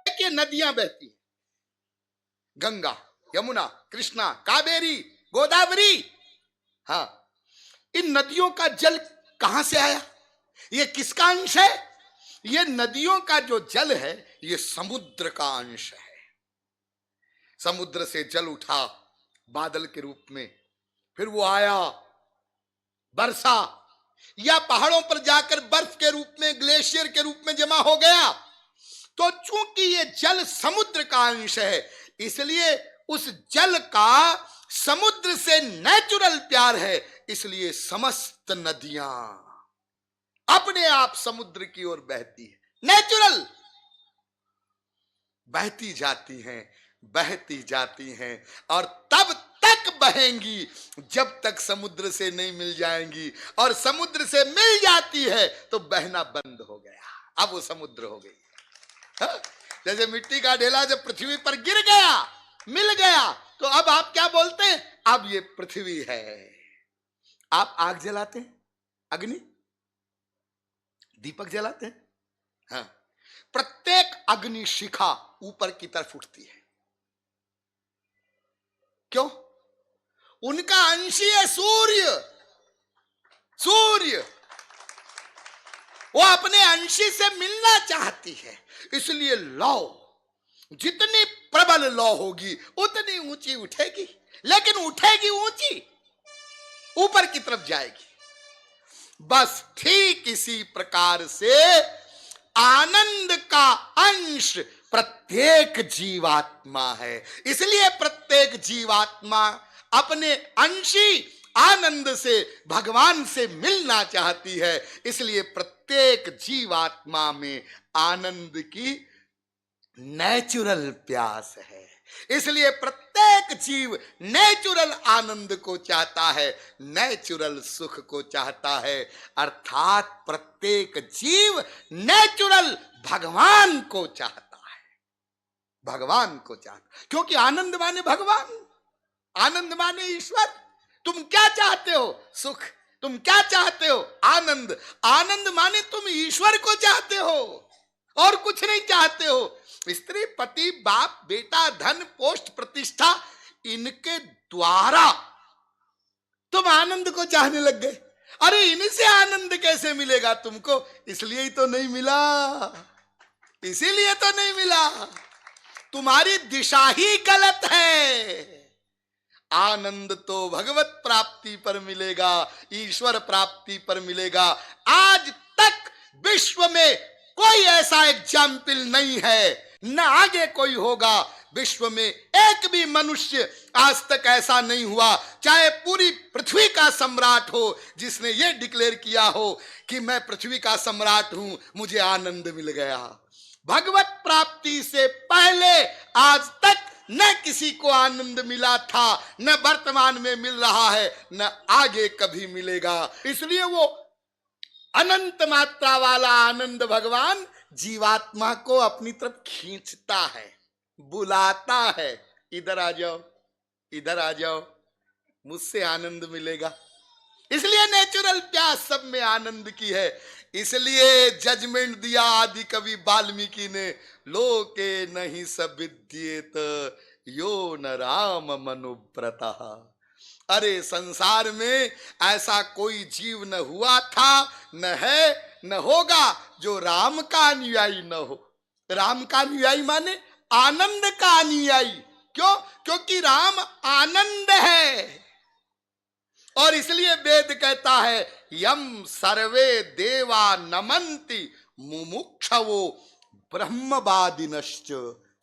देखिए नदियां बहती हैं, गंगा, यमुना, कृष्णा, कावेरी, गोदावरी। हाँ, इन नदियों का जल कहां से आया? ये किसका अंश है? ये नदियों का जो जल है ये समुद्र का अंश है। समुद्र से जल उठा बादल के रूप में, फिर वो आया वर्षा, या पहाड़ों पर जाकर बर्फ के रूप में, ग्लेशियर के रूप में जमा हो गया। तो चूंकि ये जल समुद्र का अंश है, इसलिए उस जल का समुद्र से नेचुरल प्यार है, इसलिए समस्त नदियां अपने आप समुद्र की ओर बहती है, नेचुरल बहती जाती हैं, बहती जाती हैं, और तब तक बहेंगी जब तक समुद्र से नहीं मिल जाएंगी, और समुद्र से मिल जाती है तो बहना बंद हो गया, अब वो समुद्र हो गई। हाँ? जैसे मिट्टी का ढेला जब पृथ्वी पर गिर गया, मिल गया, तो अब आप क्या बोलते हैं? अब ये पृथ्वी है। आप आग जलाते हैं, अग्नि, दीपक जलाते हैं, हाँ, प्रत्येक अग्नि शिखा ऊपर की तरफ उठती है। क्यों? उनका अंशी है सूर्य। सूर्य वो अपने अंशी से मिलना चाहती है, इसलिए लौ जितनी प्रबल लौ होगी उतनी ऊंची उठेगी, लेकिन उठेगी ऊंची, ऊपर की तरफ जाएगी। बस ठीक इसी प्रकार से आनंद का अंश प्रत्येक जीवात्मा है, इसलिए प्रत्येक जीवात्मा अपने अंशी आनंद से भगवान से मिलना चाहती है, इसलिए प्रत्येक जीवात्मा में आनंद की नेचुरल प्यास है, इसलिए प्रत्येक जीव नेचुरल आनंद को चाहता है, नेचुरल सुख को चाहता है, अर्थात प्रत्येक जीव नेचुरल भगवान को चाहता है, भगवान को चाहता, क्योंकि आनंद माने भगवान, आनंद माने ईश्वर। तुम क्या चाहते हो? सुख। तुम क्या चाहते हो? आनंद। आनंद माने तुम ईश्वर को चाहते हो और कुछ नहीं चाहते हो। स्त्री, पति, बाप, बेटा, धन, पोस्ट, प्रतिष्ठा, इनके द्वारा तुम आनंद को चाहने लग गए। अरे इनसे आनंद कैसे मिलेगा तुमको? इसलिए ही तो नहीं मिला, इसीलिए तो नहीं मिला, तुम्हारी दिशा ही गलत है। आनंद तो भगवत प्राप्ति पर मिलेगा, ईश्वर प्राप्ति पर मिलेगा। आज तक विश्व में कोई ऐसा एग्जाम्पल नहीं है, न आगे कोई होगा। विश्व में एक भी मनुष्य आज तक ऐसा नहीं हुआ, चाहे पूरी पृथ्वी का सम्राट हो, जिसने ये डिक्लेयर किया हो कि मैं पृथ्वी का सम्राट हूं, मुझे आनंद मिल गया। भगवत प्राप्ति से पहले आज तक न किसी को आनंद मिला था, न वर्तमान में मिल रहा है, न आगे कभी मिलेगा। इसलिए वो अनंत मात्रा वाला आनंद भगवान जीवात्मा को अपनी तरफ खींचता है, बुलाता है, इधर आ जाओ, इधर आ जाओ, मुझसे आनंद मिलेगा। इसलिए नेचुरल प्यास सब में आनंद की है। इसलिए जजमेंट दिया आदि कवि वाल्मीकि ने, लोके नहीं सविद्येत यो न राम मनुव्रतः। अरे संसार में ऐसा कोई जीव न हुआ था, न है, न होगा जो राम का अनुयायी न हो। राम का अनुयायी माने आनंद का अनुयायी। क्यों? क्योंकि राम आनंद है, और इसलिए वेद कहता है यम सर्वे देवा नमन्ति मुमुक्षवो ब्रह्मवादिनश्च।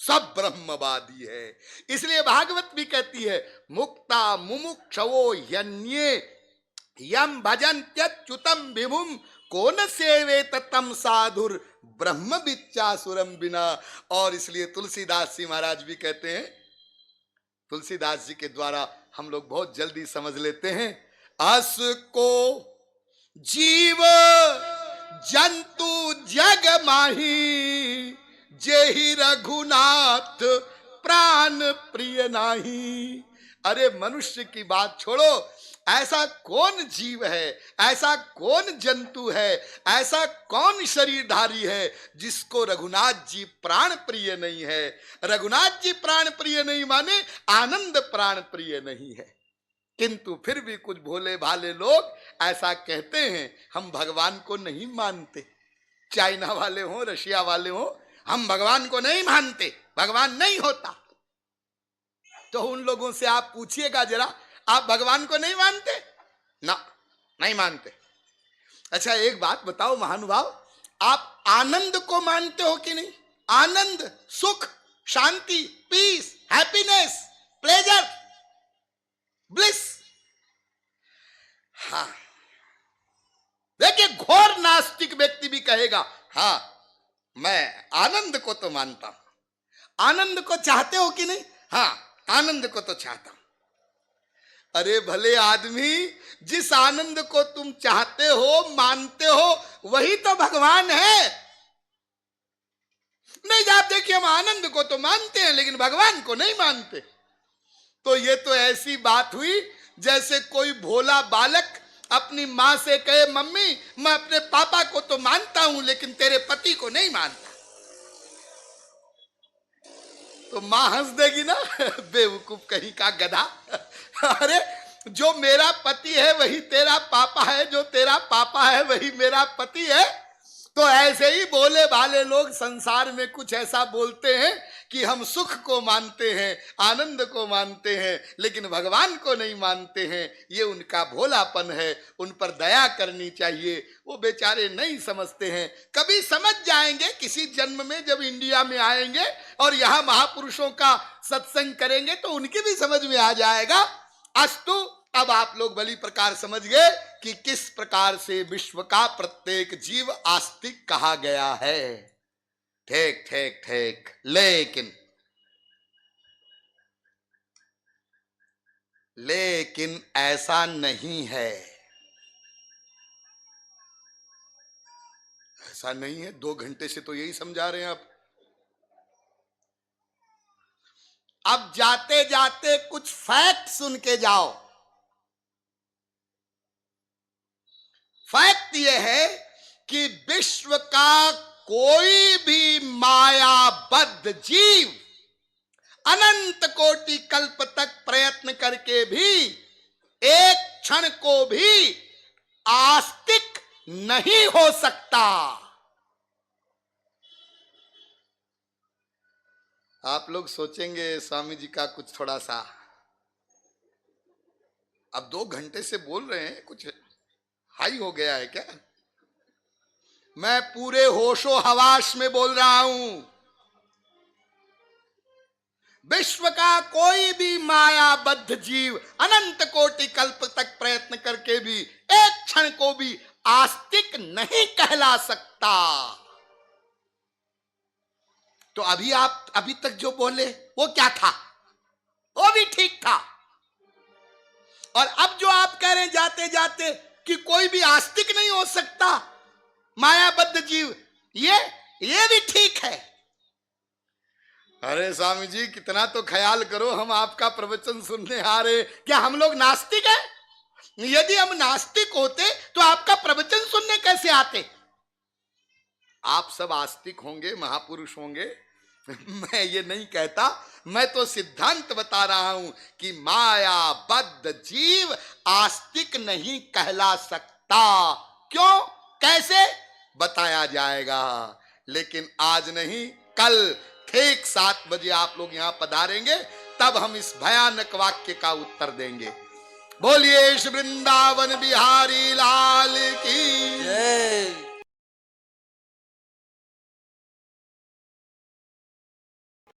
सब ब्रह्मवादी है। इसलिए भागवत भी कहती है मुक्ता मुमुक्षवो यन्ये यम भजन्त्यच्युतम विभुम कौन सेवेत तम साधुर ब्रह्म विच्चासुरम बिना। और इसलिए तुलसीदास जी महाराज भी कहते हैं, तुलसीदास जी के द्वारा हम लोग बहुत जल्दी समझ लेते हैं, अस को जीव जंतु जग माही जेहि रघुनाथ प्राण प्रिय नाही। अरे मनुष्य की बात छोड़ो, ऐसा कौन जीव है, ऐसा कौन जंतु है, ऐसा कौन शरीरधारी है जिसको रघुनाथ जी प्राण प्रिय नहीं है। रघुनाथ जी प्राण प्रिय नहीं माने आनंद प्राण प्रिय नहीं है। किंतु फिर भी कुछ भोले भाले लोग ऐसा कहते हैं, हम भगवान को नहीं मानते। चाइना वाले हो, रशिया वाले हो, हम भगवान को नहीं मानते, भगवान नहीं होता। तो उन लोगों से आप पूछिएगा जरा, आप भगवान को नहीं मानते ना? नहीं मानते। अच्छा एक बात बताओ महानुभाव, आप आनंद को मानते हो कि नहीं? आनंद, सुख, शांति, पीस, हैप्पीनेस, प्लेजर, ब्लिस। हाँ, देखिए घोर नास्तिक व्यक्ति भी कहेगा हाँ मैं आनंद को तो मानता हूं। आनंद को चाहते हो कि नहीं? हाँ आनंद को तो चाहता हूं। अरे भले आदमी, जिस आनंद को तुम चाहते हो, मानते हो, वही तो भगवान है। नहीं, आप देखिए हम आनंद को तो मानते हैं लेकिन भगवान को नहीं मानते। तो ये तो ऐसी बात हुई जैसे कोई भोला बालक अपनी मां से कहे, मम्मी मैं अपने पापा को तो मानता हूं लेकिन तेरे पति को नहीं मानता। तो मां हंस देगी ना, बेवकूफ कहीं का गधा। अरे जो मेरा पति है वही तेरा पापा है, जो तेरा पापा है वही मेरा पति है। तो ऐसे ही भोले भाले लोग संसार में कुछ ऐसा बोलते हैं कि हम सुख को मानते हैं, आनंद को मानते हैं, लेकिन भगवान को नहीं मानते हैं। ये उनका भोलापन है, उन पर दया करनी चाहिए। वो बेचारे नहीं समझते हैं। कभी समझ जाएंगे किसी जन्म में, जब इंडिया में आएंगे और यहाँ महापुरुषों का सत्संग करेंगे तो उनकी भी समझ में आ जाएगा। अस्तु, अब आप लोग भली प्रकार समझ गए कि किस प्रकार से विश्व का प्रत्येक जीव आस्तिक कहा गया है। ठीक ठीक ठीक। लेकिन ऐसा नहीं है, ऐसा नहीं है। 2 घंटे से तो यही समझा रहे हैं आप। अब जाते जाते कुछ फैक्ट सुन के जाओ। फैक्ट यह है कि विश्व का कोई भी मायाबद्ध जीव अनंत कोटि कल्प तक प्रयत्न करके भी एक क्षण को भी आस्तिक नहीं हो सकता। आप लोग सोचेंगे स्वामी जी का कुछ थोड़ा सा, अब 2 घंटे से बोल रहे हैं, कुछ हाई हो गया है क्या? मैं पूरे होशो हवास में बोल रहा हूं। विश्व का कोई भी मायाबद्ध जीव अनंत कोटि कल्प तक प्रयत्न करके भी एक क्षण को भी आस्तिक नहीं कहला सकता। तो आप अभी तक जो बोले वो क्या था? वो भी ठीक था। और अब जो आप कह रहे हैं जाते जाते कि कोई भी आस्तिक नहीं हो सकता, मायाबद्ध जीव, ये भी ठीक है। अरे स्वामी जी कितना तो ख्याल करो, हम आपका प्रवचन सुनने आ रहे, क्या हम लोग नास्तिक हैं? यदि हम नास्तिक होते तो आपका प्रवचन सुनने कैसे आते? आप सब आस्तिक होंगे, महापुरुष होंगे, मैं ये नहीं कहता, मैं तो सिद्धांत बता रहा हूं कि मायाबद्ध जीव आस्तिक नहीं कहला सकता। क्यों, कैसे बताया जाएगा। लेकिन आज नहीं, कल ठीक 7 बजे आप लोग यहां पधारेंगे, तब हम इस भयानक वाक्य का उत्तर देंगे। बोलिए श्री वृंदावन बिहारी लाल की जय।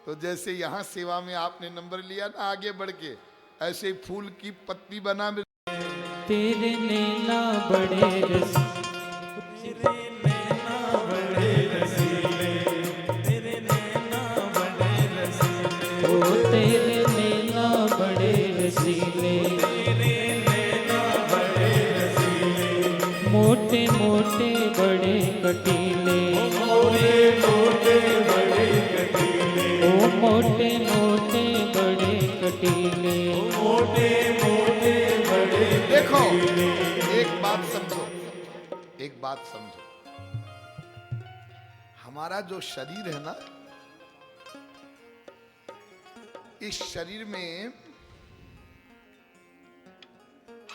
तो जैसे यहाँ सेवा में आपने नंबर लिया ना आगे बढ़ के, ऐसे फूल की पत्ती बना में तेरे नैना बड़े रसीले, तेरे नैना बड़े रसीले, ओ तेरे नैना बड़े रसीले, तेरे नैना बड़े रसीले, मोटे मोटे बड़े कटीले, मोटे मोटे बड़े कटीले, ओ मोटे मोटे बड़े कटीले, मोटे मोटे बड़े। देखो, एक बात समझो, एक बात समझो, हमारा जो शरीर है ना, इस शरीर में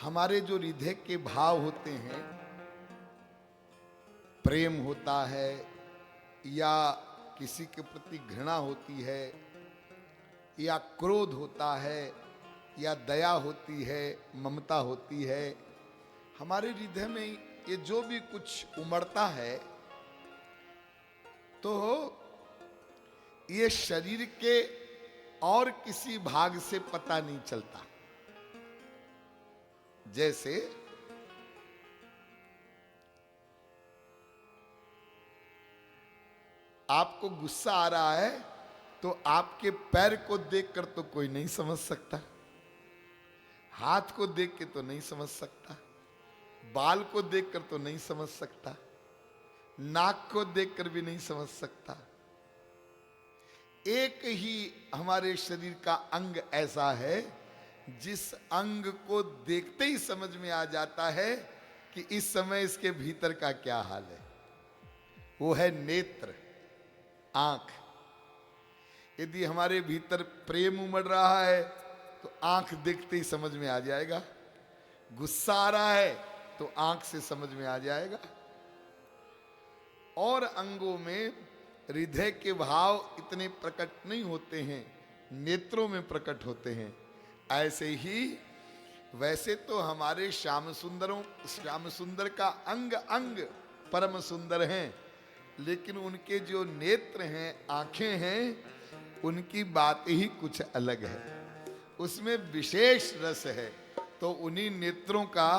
हमारे जो हृदय के भाव होते हैं, प्रेम होता है या किसी के प्रति घृणा होती है या क्रोध होता है या दया होती है, ममता होती है, हमारे हृदय में ये जो भी कुछ उमड़ता है, तो ये शरीर के और किसी भाग से पता नहीं चलता। जैसे आपको गुस्सा आ रहा है तो आपके पैर को देखकर तो कोई नहीं समझ सकता, हाथ को देख के तो नहीं समझ सकता, बाल को देखकर तो नहीं समझ सकता, नाक को देखकर भी नहीं समझ सकता। एक ही हमारे शरीर का अंग ऐसा है जिस अंग को देखते ही समझ में आ जाता है कि इस समय इसके भीतर का क्या हाल है। वो है नेत्र, आंख। यदि हमारे भीतर प्रेम उमड़ रहा है तो आंख देखते ही समझ में आ जाएगा, गुस्सा आ रहा है तो आंख से समझ में आ जाएगा। और अंगों में हृदय के भाव इतने प्रकट नहीं होते हैं, नेत्रों में प्रकट होते हैं। ऐसे ही वैसे तो हमारे श्याम सुंदर का अंग अंग परम सुंदर हैं, लेकिन उनके जो नेत्र हैं, आंखें हैं, उनकी बात ही कुछ अलग है, उसमें विशेष रस है। तो उन्हीं नेत्रों का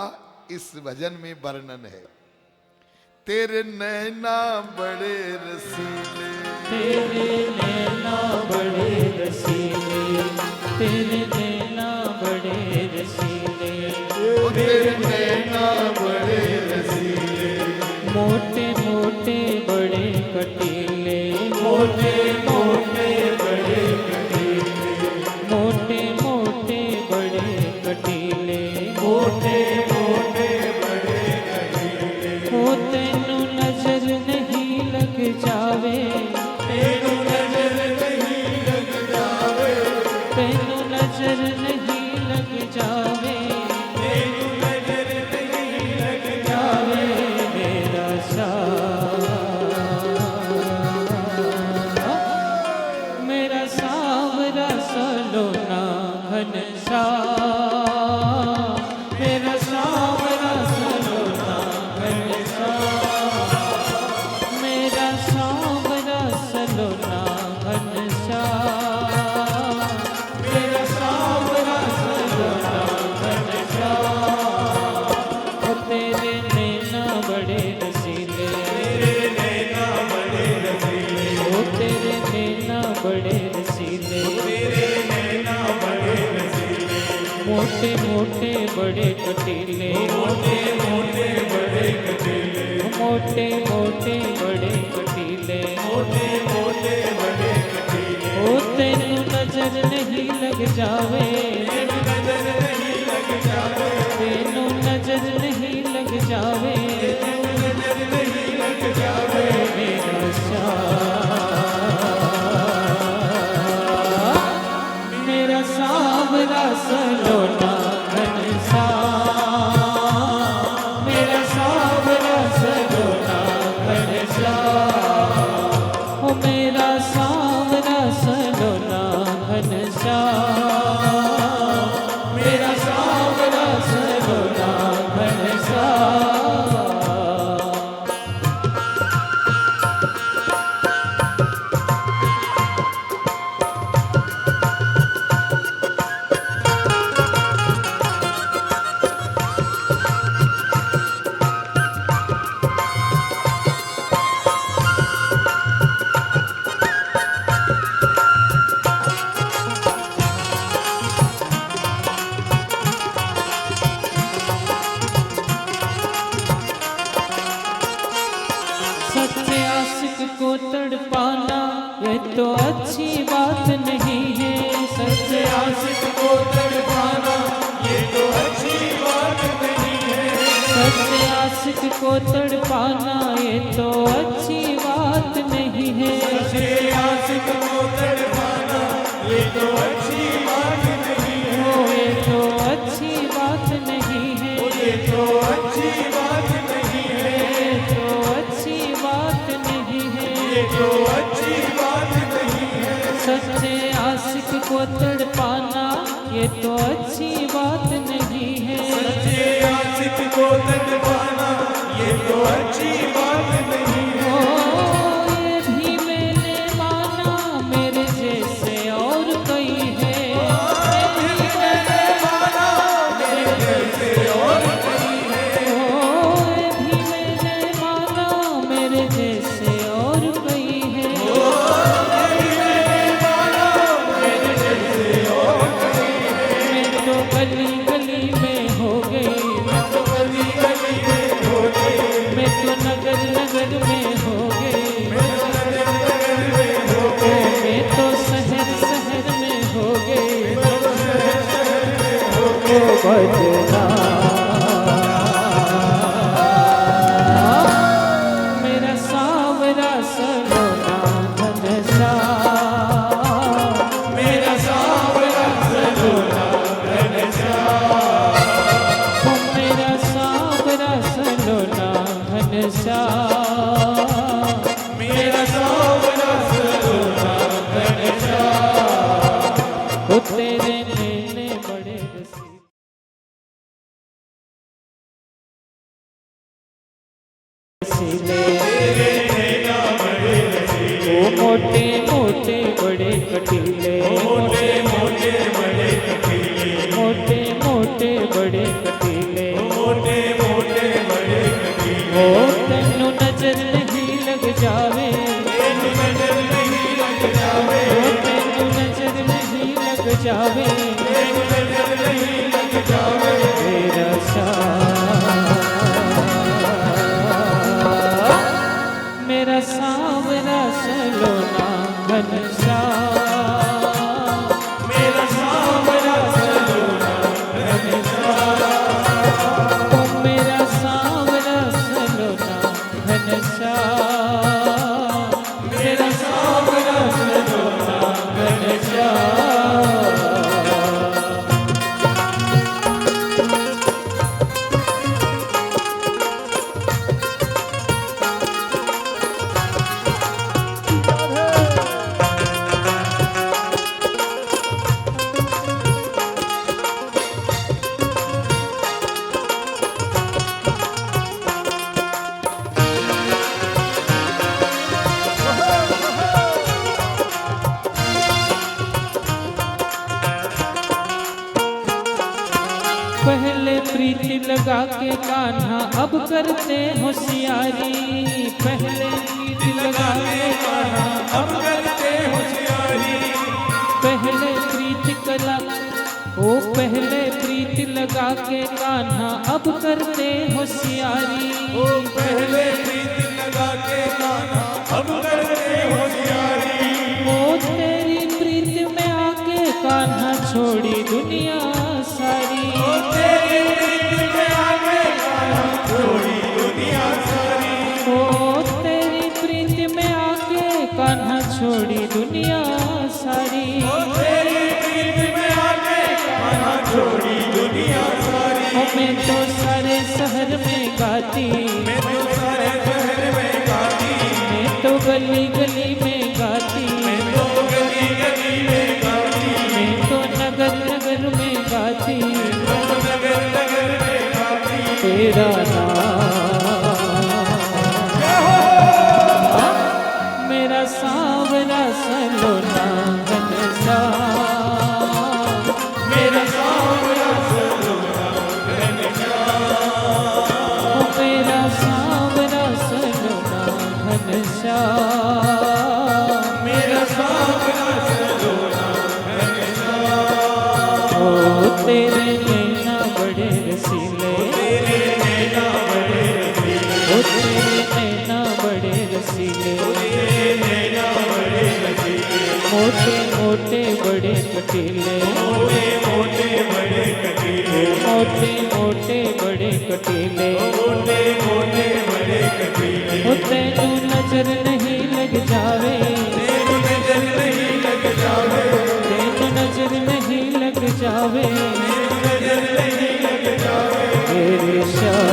इस भजन में वर्णन है। तेरे नैना बड़े रसीले, तेरे नैना बड़े रसीले, तेरे नैना बड़े रसीले, तेरे नैना बड़े रसीले, मोटे मोटे बड़े कटीले, मोटे मोटे बड़े कटीले, मोटे मोटे बड़े कटीले, मोटे मोटे बड़े कटीले। ओ तेनू नजर नहीं लग जावे, तेनू नजर नहीं लग जावे, तेनू नजर नहीं लग जावे, तेनू नजर नहीं लग जावे, मेरा मेरा सावरा सलोना घनश्याम, मेरा सावरा सलोना घनश्याम, मेरा सावरा सलोना घनश्याम, मेरा सावरा सलोना घनश्याम। ओ तेरे नैना बड़े रसीले, तेरे नैना बड़े रसीले, ओ तेरे नैना बड़े रसीले, तेरे नैना बड़े रसीले, मोटे मोटे बड़े कटीले, मोटे मोटे बड़े कटीले, मोटे मोटे बड़े कटीले, मोटे मोटे बड़े कटीले। ओ तेनू नजर नहीं लग जावे, तेनू नजर नहीं लग जावे, तेनू नजर नहीं लग जावे, तेनू नजर नहीं लग जावे, मेरा मेरा सावरा सलोना घनश्याम, मेरा सावरा सलोना घनश्याम, ओ मेरा सावरा सलोना घनश्याम, मेरा सावरा सलोना सच्चे आशिक को तड़पाना ये तो अच्छी बात नहीं है। सच्चे आशिक को तड़पाना ये तो अच्छी बात नहीं है। ओ ये तो अच्छी बात नहीं है। ये तो अच्छी बात नहीं है। ये तो अच्छी बात नहीं है। ये तो अच्छी बात नहीं है। सच्चे आशिक को तड़पाना ये तो अच्छी बात नहीं है। सच्चे आशिक को तड़पाना ये तो अच्छी बात नहीं है। ओ ये भी मैंने माना मेरे जैसे और कई है। ये भी मैंने माना मेरे जैसे और कई है। ओ ये भी मैंने माना मेरे जैसे और कई है। ये भी मैंने माना मेरे जैसे और कई है। मैं तो गली गली में हो गई। मैं तो गली गली में हो गई। मैं तो नगर नगर में हो गई। मैं तो नगर नगर में हो गई। मैं तो शहर शहर में हो गई। मैं तो शहर शहर में हो गई। ओ बजना मेरा सावरा सलोना घनश्याम। मेरा सावरा सलोना घनश्याम। ओ मेरा सावरा सलोना घनश्याम। मेरा सावरा सलोना घनश्याम। ओ तेरे नैने बड़े रसीले। तेरे नैना बड़े रसीले। ओ मोटे मोटे बड़े कटीले। मोटे मोटे बड़े कटीले। मोटे मोटे बड़े कटीले। मोटे मोटे बड़े कटीले। ओ तेनू नजर नहीं लग जावे। तेनू नजर नहीं लग जावे। ओ तेनू नजर नहीं लग जावे। तेनू नजर नहीं लग जावे। मेरा मेरा सावरा सलोना घनश्याम। मेरा सावरा सलोना घनश्याम। ओ मेरा सावरा सलोना घनश्याम। मेरा सावरा सलोना घनश्याम। पहले प्रीति लगा के कान्हा अब करते होशियारी। पहले प्रीति लगा के कान्हा अब करते होशियारी। पहले प्रीति कला ओ पहले प्रीति लगा के कान्हा अब करते होशियारी। ओ पहले प्रीति लगा के कान्हा अब करते होशियारी। ओ तेरी प्रीति में आके कान्हा छोड़ी दुनिया सारी। ओ तेरी प्रीति में आके कान्हा छोड़ी दुनिया सारी। ओ तेरी प्रीति में आके कान्हा छोड़ी दुनिया सारी। ओ तेरी प्रीति में आके कान्हा छोड़ी दुनिया सारी। ओ मैं तो सारे शहर में गाती। मैं तो सारे शहर में गाती। मैं तो गली गली में गाती। मैं तो गली गली में गाती। मैं तो नगर नगर में गाती। तो नगर नगर में गाती। तेरा नाम मेरा सावरा सलोना घनश्याम। मेरा सावरा सलोना घनश्याम। ओ मेरा सावरा सलोना घनश्याम। मेरा सावरा सलोना घनश्याम। ओ तेरे नैना बड़े रसीले। तेरे नैना बड़े रसीले। ओ तेरे नैना बड़े रसीले। तेरे नैना बड़े रसीले। मोटे मोटे बड़े कटीले। मोटे मोटे बड़े कटीले। मोटे मोटे बड़े कटीले मोटे मोटे बड़े कटीले ओ तेनू नजर नहीं लग जावे तेनू नजर नहीं लग जावे तेनू नजर नहीं लग जावे तेनू नजर नहीं लग जावे तेरे शाह